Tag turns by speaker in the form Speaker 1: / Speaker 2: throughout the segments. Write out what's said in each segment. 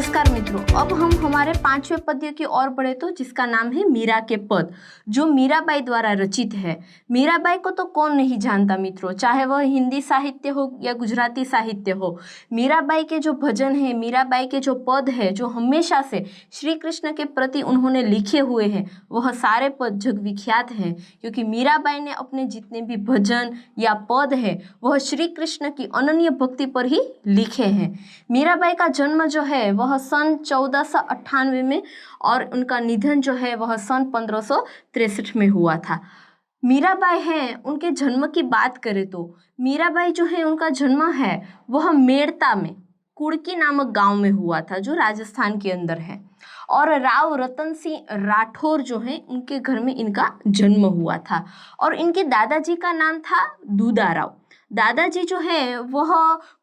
Speaker 1: नमस्कार मित्रों, अब हम हमारे 5वें पद्य की ओर बढ़े तो जिसका नाम है मीरा के पद, जो मीराबाई द्वारा रचित है। मीराबाई को तो कौन नहीं जानता मित्रों, चाहे वह हिंदी साहित्य हो या गुजराती साहित्य हो। मीराबाई के जो भजन है, मीराबाई के जो पद है, जो हमेशा से श्री कृष्ण के प्रति उन्होंने लिखे हुए हैं, वह सारे पद जग विख्यात हैं, क्योंकि मीराबाई ने अपने जितने भी भजन या पद है वह श्री कृष्ण की अनन्य भक्ति पर ही लिखे हैं। मीराबाई का जन्म जो है वह सन 1498 में और उनका निधन जो है वह सन 1563 में हुआ था। मीराबाई हैं, उनके जन्म की बात करें तो मीराबाई जो है उनका जन्म है वह मेड़ता में कुड़की नामक गांव में हुआ था, जो राजस्थान के अंदर है। और राव रतन सिंह राठौर जो है उनके घर में इनका जन्म हुआ था। और इनके दादाजी का नाम था दूधाराव। दादाजी जो है वह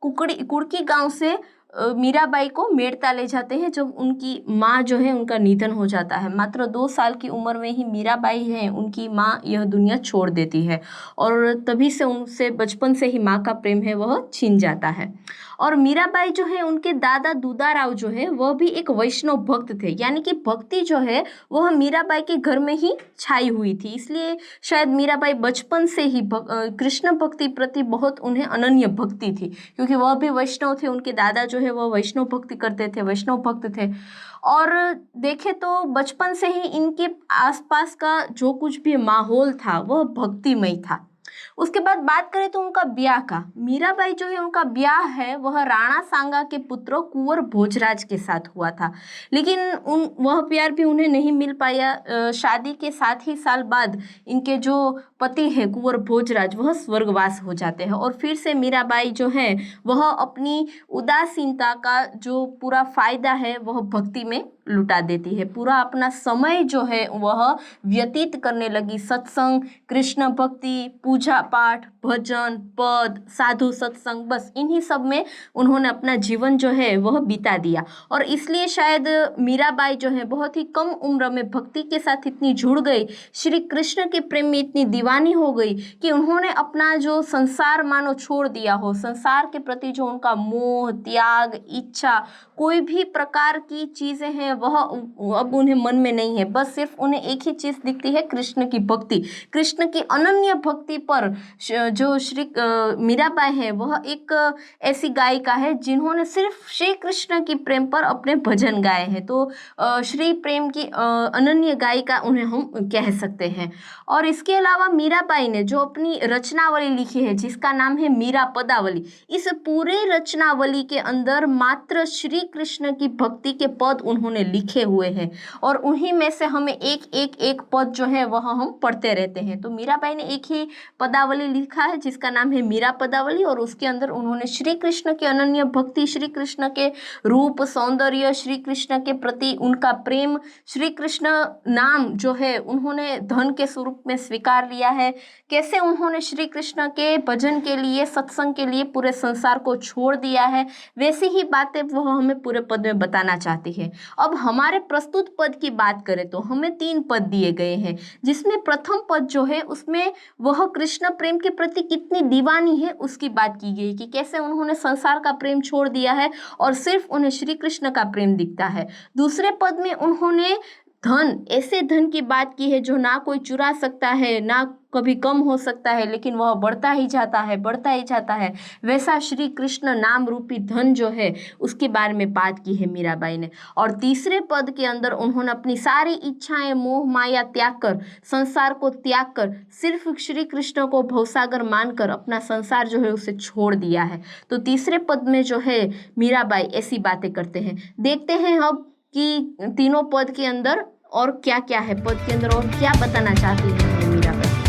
Speaker 1: कुड़की गांव से मीराबाई को मेड़ता ले जाते हैं जब उनकी माँ जो है उनका निधन हो जाता है। मात्र 2 साल की उम्र में ही मीराबाई है उनकी माँ यह दुनिया छोड़ देती है और तभी से उनसे बचपन से ही माँ का प्रेम है वह छीन जाता है। और मीराबाई जो है उनके दादा दूधाराव जो है वह भी एक वैष्णव भक्त थे, यानी कि भक्ति जो है वह मीराबाई के घर में ही छाई हुई थी। इसलिए शायद मीराबाई बचपन से ही कृष्ण भक्ति प्रति बहुत उन्हें अनन्य भक्ति थी, क्योंकि वह भी वैष्णव थे। उनके दादा जो है वह वैष्णव भक्ति करते थे, वैष्णव भक्त थे। और देखे तो बचपन से ही इनके आसपास का जो कुछ भी माहौल था वह भक्तिमय था। उसके बाद बात करें तो उनका ब्याह का, मीराबाई जो है उनका ब्याह है वह राणा सांगा के पुत्र कुंवर भोजराज के साथ हुआ था, लेकिन वह प्यार भी उन्हें नहीं मिल पाया। शादी के 7 ही साल बाद इनके जो पति है कुंवर भोजराज वह स्वर्गवास हो जाते हैं और फिर से मीराबाई जो है वह अपनी उदासीनता का जो पूरा फायदा है वह भक्ति में लुटा देती है। पूरा अपना समय जो है वह व्यतीत करने लगी सत्संग, कृष्ण भक्ति, पूजा पाठ, भजन, पद, साधु सत्संग, बस इन्हीं सब में उन्होंने अपना जीवन जो है वह बिता दिया। और इसलिए शायद मीराबाई जो है बहुत ही कम उम्र में भक्ति के साथ इतनी जुड़ गई, श्री कृष्ण के प्रेम में इतनी दीवानी हो गई कि उन्होंने अपना जो संसार मानो छोड़ दिया हो। संसार के प्रति जो उनका मोह, त्याग, इच्छा, कोई भी प्रकार की चीज़ें हैं वह अब उन्हें मन में नहीं है। बस सिर्फ उन्हें एक ही चीज़ दिखती है, कृष्ण की भक्ति। कृष्ण की अनन्य भक्ति पर जो श्री मीराबाई है वह एक ऐसी गायिका है जिन्होंने सिर्फ श्री कृष्ण की प्रेम पर अपने भजन गाए हैं। तो श्री प्रेम की अनन्य गायिका उन्हें हम कह सकते हैं। और इसके अलावा मीराबाई ने जो अपनी रचनावली लिखी है जिसका नाम है मीरा पदावली, इस पूरे रचनावली के अंदर मात्र श्री कृष्ण की भक्ति के पद उन्होंने लिखे हुए हैं और उन्हीं में से हमें एक पद जो है वह हम पढ़ते रहते हैं। तो मीराबाई ने एक ही पदावली लिखा है जिसका नाम है मीरा पदावली और उसके अंदर उन्होंने श्री कृष्ण की अनन्य भक्ति, श्री कृष्ण के रूप सौंदर्य, श्री कृष्ण के प्रति उनका प्रेम, श्री कृष्ण नाम जो है उन्होंने धन के स्वरूप में स्वीकार लिया है, कैसे उन्होंने श्री कृष्ण के भजन के लिए, सत्संग के लिए पूरे संसार को छोड़ दिया है, वैसी ही बातें वह हमें पूरे पद में बताना चाहती है। अब हमारे प्रस्तुत पद की बात करें तो हमें 3 पद दिए गए हैं, जिसमें प्रथम पद जो है उसमें वह कृष्ण प्रेम के प्रति कितनी दीवानी है उसकी बात की गई कि कैसे उन्होंने संसार का प्रेम छोड़ दिया है और सिर्फ उन्हें श्री कृष्ण का प्रेम दिखता है। दूसरे पद में उन्होंने धन, ऐसे धन की बात की है जो ना कोई चुरा सकता है, ना कभी कम हो सकता है, लेकिन वह बढ़ता ही जाता है, बढ़ता ही जाता है। वैसा श्री कृष्ण नाम रूपी धन जो है उसके बारे में बात की है मीराबाई ने। और तीसरे पद के अंदर उन्होंने अपनी सारी इच्छाएं, मोह माया त्याग कर, संसार को त्याग कर, सिर्फ श्री कृष्ण को भवसागर मानकर अपना संसार जो है उसे छोड़ दिया है। तो तीसरे पद में जो है मीराबाई ऐसी बातें करते हैं। देखते हैं अब कि तीनों पद के अंदर और क्या क्या है, पद के अंदर और क्या बताना चाहती है मीराबाई।